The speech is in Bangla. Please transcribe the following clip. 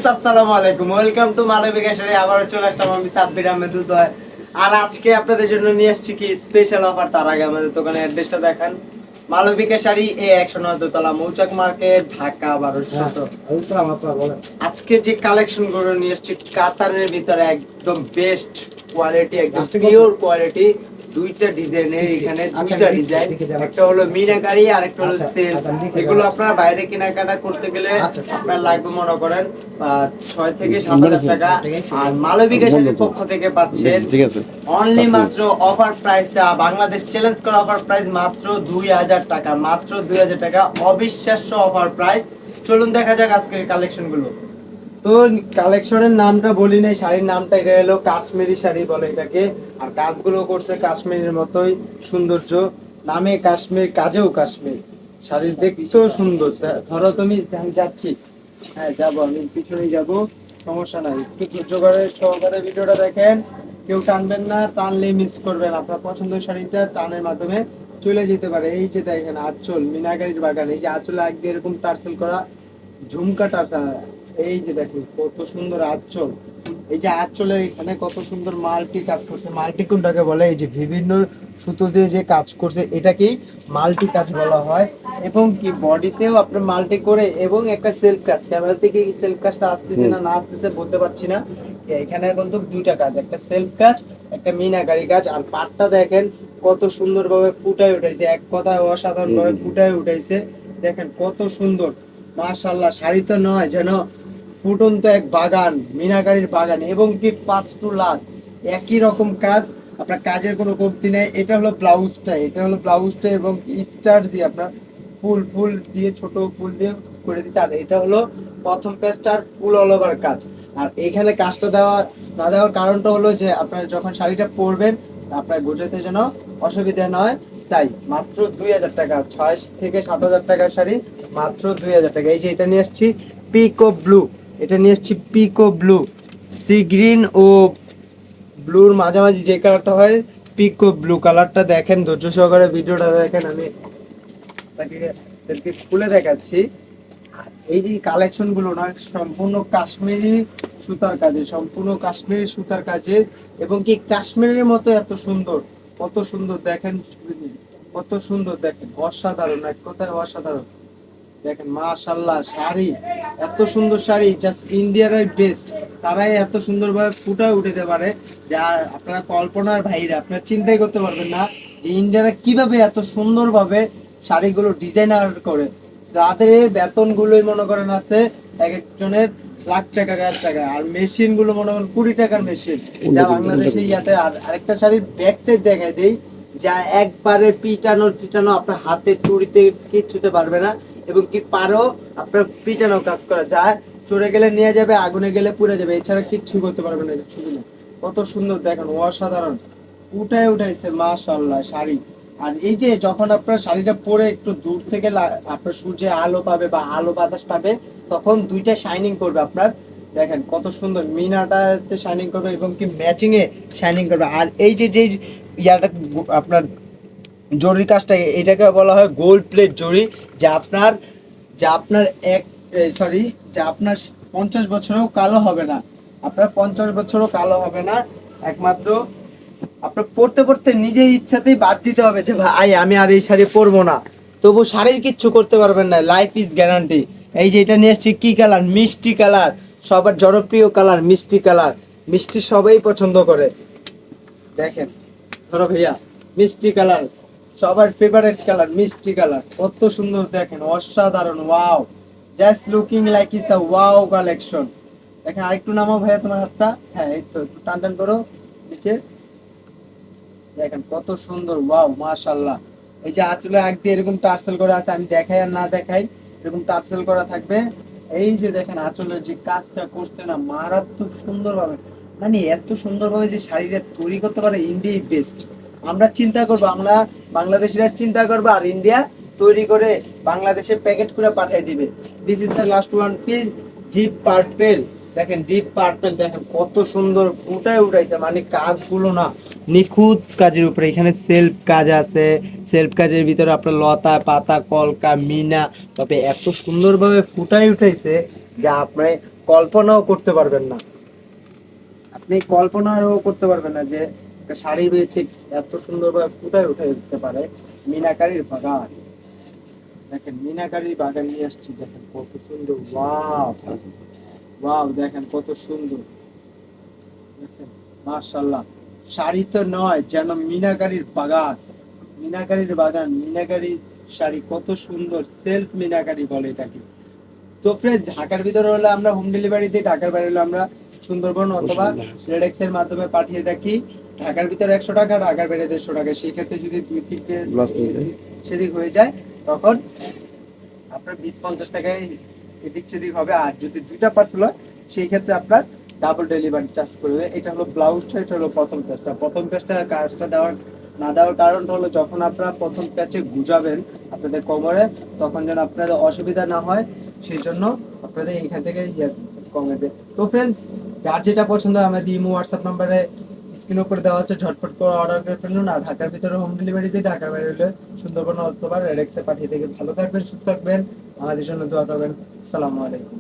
ভিউয়ার্স আসসালামু আলাইকুম, ওয়েলকাম টু মালবিকা শাড়ি। আবারও চলে আসলাম আমি সাব্বির আহমেদ উদয়। আর আজকে আপনাদের জন্য নিয়ে আসছি কি স্পেশাল অফার। তার আগে আমাদের দোকানের অ্যাড্রেসটা দেখান। মালবিকা শাড়ি A109 দোতলা মৌচাক মার্কেট, ঢাকা 1200। আজকে যে কালেকশন গুলো নিয়ে আসছি কাতারের ভিতরে একদম বেস্ট কোয়ালিটি, একদম পিওর কোয়ালিটি। দুইটা ডিজাইনের এখানে দুইটা ডিজাইন, একটা হলো মিনাকারি আর একটা হলো সেল। এগুলো আপনারা বাইরে কেনাকাটা করতে গেলে আপনার লাগবে মনে করেন 6 থেকে 7,000 টাকা। আর মালবিকা শাড়ির পক্ষ থেকে পাচ্ছেন অনলি মাত্র অফার প্রাইস, বাংলাদেশ চ্যালেঞ্জ করা অফার প্রাইস মাত্র 2000 টাকা, মাত্র 2000 টাকা, অবিশ্বাস্য অফার প্রাইস। চলুন দেখা যাক আজকের কালেকশন গুলো। তো কালেকশনের নামটা বলি নাই, শাড়ির নামটা এটা হলো কাশ্মীরি শাড়ি বলে এটাকে। আর কাজগুলো করছে কাশ্মীরের মতোই সৌন্দর্য, নামে কাশ্মীর কাজেও কাশ্মীর। শাড়ির দেখতেও সুন্দর। ধরো তুমি, আমি যাচ্ছি, হ্যাঁ যাবো, আমি পিছনেই যাবো, সমস্যা নাই। একটু ধৈর্য করে সহকারে ভিডিওটা দেখেন, কেউ টানবেন না, টানলে মিস করবেন। আপনার পছন্দের শাড়িটা টানের মাধ্যমে চলে যেতে পারে। এই যে দেখেন আঁচল, মিনাকারির বাগান। এই যে আঁচলে আগে এরকম টার্সেল করা ঝুমকা টার্সেল। এই যে দেখুন কত সুন্দর আঁচল। এই যে আঁচলের এখানে কত সুন্দর মাল্টি কাজ করছে। মাল্টি কোনটাকে বলে? এই যে বিভিন্ন সুতো দিয়ে যে কাজ করছে এটাকেই মাল্টি কাজ বলা হয়। এবং কি বডিতেও আপনার মাল্টি করে, এবং একটা সেলফ কাজ। ক্যামেরা থেকে এই সেলফ কাজটা আসতেছে না না আসতেছে বলতে পারছি না। এখানে কিন্তু দুইটা কাজ, একটা সেলফ কাজ, একটা মিনাকারি কাজ। আর পাটটা দেখেন কত সুন্দরভাবে ফুটায় উঠাইছে, এক কথায় অসাধারণ ভাবে ফুটায় উঠাইছে। দেখেন কত সুন্দর, মাশাআল্লাহ। শাড়ি তো নয়, যেন ফুটন্ত এক বাগান, মিনাকারির বাগান। এবং কি ফার্স্ট টু লাস্ট একই রকম কাজ, আপনার কাজের কোনো কমতি নেই। এটা হলো ব্লাউজটা, এটা হলো ব্লাউজটা, এবং স্টার দিয়ে আপনার ফুল ফুল দিয়ে, ছোট ফুল দিয়ে করে দিচ্ছে। আর এটা হলো প্রথম পেজটার ফুল অল ওভার কাজ। আর এখানে কাজটা দেওয়া না দেওয়ার কারণটা হলো যে আপনার যখন শাড়িটা পরবেন আপনার বোঝাতে যেন অসুবিধা নয়, তাই মাত্র 2000 টাকা। 6 থেকে 7,000 টাকার শাড়ি মাত্র 2000 টাকা। এই যে এটা নিয়ে আসছি পিকো ব্লু, এটা নিয়ে আসছি পিকো ব্লু। সি গ্রিন ও ব্লুর মাঝামাঝি যে কালারটা হয় পিকো ব্লু কালারটা। দেখেন ধৈর্য সহকারে ভিডিওটা দেখেন, আমি আপনাকে খুলে দেখাচ্ছি। এই যে কালেকশন গুলো না সম্পূর্ণ কাশ্মীরি সুতার কাজে, সম্পূর্ণ কাশ্মীরি সুতার কাজে। এবং কি কাশ্মীরের মতো এত সুন্দর, কত সুন্দর দেখেন, কত সুন্দর দেখেন, অসাধারণ, এক কথায় অসাধারণ। দেখেন মাশাআল্লাহ, শাড়ি এত সুন্দর শাড়ি জাস্ট ইন্ডিয়ারই বেস্ট। তারাই এত সুন্দরভাবে ফুটায় উঠাতে পারে যা আপনারা কল্পনার বাইরে, আপনারা চিন্তাই করতে পারবেন না যে ইন্ডিয়ারা কিভাবে এত সুন্দরভাবে শাড়িগুলো ডিজাইনার করে। তাদের বেতনগুলোই মনে করেন আছে এক একজনের লাখ টাকা, 1,000 টাকা। আর মেশিন গুলো মনে করেন 20 টাকার মেশিন, যা বাংলাদেশে ইয়াতে। আর আরেকটা শাড়ির ব্যাক সাইড দেখাই দেই, যা একবারে পিটানো টিটানো, আপনার হাতে চুড়িতে কিচ্ছুতে পারবে না। এবং কি পারো আপনার পিটানো কাজ করা যায়, চড়ে গেলে নিয়ে যাবে, আগুনে গেলে পুড়ে যাবে, এছাড়া কিচ্ছু করতে পারবে না, কিচ্ছু না। কত সুন্দর দেখেন, অসাধারণ উঠায় উঠাইছে মাশাআল্লাহ শাড়ি। আর এই যে যখন আপনার শাড়িটা পরে একটু দূর থেকে আপনার সূর্যের আলো পাবে বা আলো বাতাস পাবে, তখন দুইটা শাইনিং করবে আপনার। দেখেন কত সুন্দর মিনাটাতে শাইনিং করবে, এবং কি ম্যাচিং এ শাইনিং করবে। আর এই যে যে ইয়াটা আপনার জরির কাজটা, এটাকে বলা হয় গোল্ড প্লেট জরি। যা আপনার এক সরি যা আপনার 50 বছরেও কালো হবে না, আপনার 50 বছরও কালো হবে না। একমাত্র আপনার পড়তে পড়তে নিজের ইচ্ছাতেই বাদ দিতে হবে যে ভাই আমি আর এই শাড়ি পরবো না, তবু শাড়ির কিচ্ছু করতে পারবেন না, লাইফ ইজ গ্যারান্টি। এই যে এটা নিয়ে এসছি কি কালার, মিষ্টি কালার, সবার জনপ্রিয় কালার মিষ্টি কালার। মিষ্টি সবাই পছন্দ করে। দেখেন ধরো ভাইয়া, মিষ্টি কালার সবার ফেভারিট কালার, মিষ্টি কালার কত সুন্দর দেখেন, অসাধারণ, wow, just looking like is the wow collection. দেখেন আরেকটু নামাও ভাইয়া তোমার হাতটা, হ্যাঁ এই তো, একটু টান টান করো নিচে। দেখেন কত সুন্দর, ওয়াও মাশাআল্লাহ। এই যে আঁচলে আগ দিয়ে এরকম টার্সেল করা আছে, আমি দেখাই আর না দেখাই এরকম টার্সেল করা থাকবে। এই যে দেখেন আঁচলের যে কাজটা করছে না মারাত্মক সুন্দরভাবে, মানে এত সুন্দরভাবে যে শাড়িটা তৈরি করতে পারে ইন্ডিয়া বেস্ট। আমরা চিন্তা করবো, আমরা বাংলাদেশিরা চিন্তা করবো, আর ইন্ডিয়া তৈরি করে বাংলাদেশে প্যাকেট করে পাঠিয়ে দিবে। This is the last one piece, deep purple. দেখেন ডিপ পার্পেল, দেখেন কত সুন্দর ফুটায় উঠাইছে, মানে কাজগুলো না নিখুঁত কাজের উপরে। এখানে সেলফ কাজ আছে, সেলফ কাজের ভিতরে আপনার লতা পাতা কলকা মিনা, তবে এত সুন্দরভাবে ফুটাই উঠাইছে যা আপনার কল্পনাও করতে পারবেন না। আপনি কল্পনাও করতে পারবেন না যে একটা শাড়ি ঠিক এত সুন্দরভাবে ফুটায় উঠে দিতে পারে। মিনাকারির বাগান, দেখেন মিনাকারির বাগান নিয়ে আসছি, দেখেন কত সুন্দর, ওয়াও ওয়াও, দেখেন কত সুন্দর, দেখেন মাশাআল্লাহ। শাড়ি তো নয়, যেন মিনাকারির বাগান, মিনাকারির বাগান, মিনাকারি শাড়ি, কত সুন্দর, সেলফ মিনাকারি বলে এটাকে। তো ফ্রেন্ড, ঢাকার ভিতরে হলে আমরা হোম ডেলিভারি দিই, ঢাকার বাইরে হলে আমরা সুন্দরবন অথবা রেডেক্স এর মাধ্যমে পাঠিয়ে থাকি। ঢাকার ভিতরে 100 টাকা, ঢাকার বাইরে 150 টাকা। সেই ক্ষেত্রে যদি 2-3 সেদিক হয়ে যায়, তখন আপনার 20-50 টাকায় এদিক সেদিক হবে। আর যদি 2টা পার্সেল হয়, সেই ক্ষেত্রে আপনার ডাবল ডেলিভারি চার্জ পড়বে। এটা হলো ব্লাউজটা, এটা হলো প্রথম পেজটা। প্রথম পেজটা কাজটা দেওয়ার না দেওয়ার কারণটা হলো, যখন আপনারা প্রথম প্যাচে গুজাবেন আপনাদের কোমরে, তখন যেন আপনাদের অসুবিধা না হয়, সেই জন্য আপনাদের এইখান থেকে কমে দেয়। তো ফ্রেন্ডস, যার যেটা পছন্দ আমাদের ইমো হোয়াটসঅ্যাপ নাম্বারে স্ক্রিন উপরে দেওয়া আছে, ঝটপট করে অর্ডার করে ফেলুন। আর ঢাকার ভিতরে হোম ডেলিভারি দিয়ে, ঢাকার বাইরে হলে সুন্দরবন অথবা রেডেক্সে পাঠিয়ে থেকে। ভালো থাকবেন, সুস্থ থাকবেন, আমাদের জন্য দোয়া করবেন। আসসালামু আলাইকুম।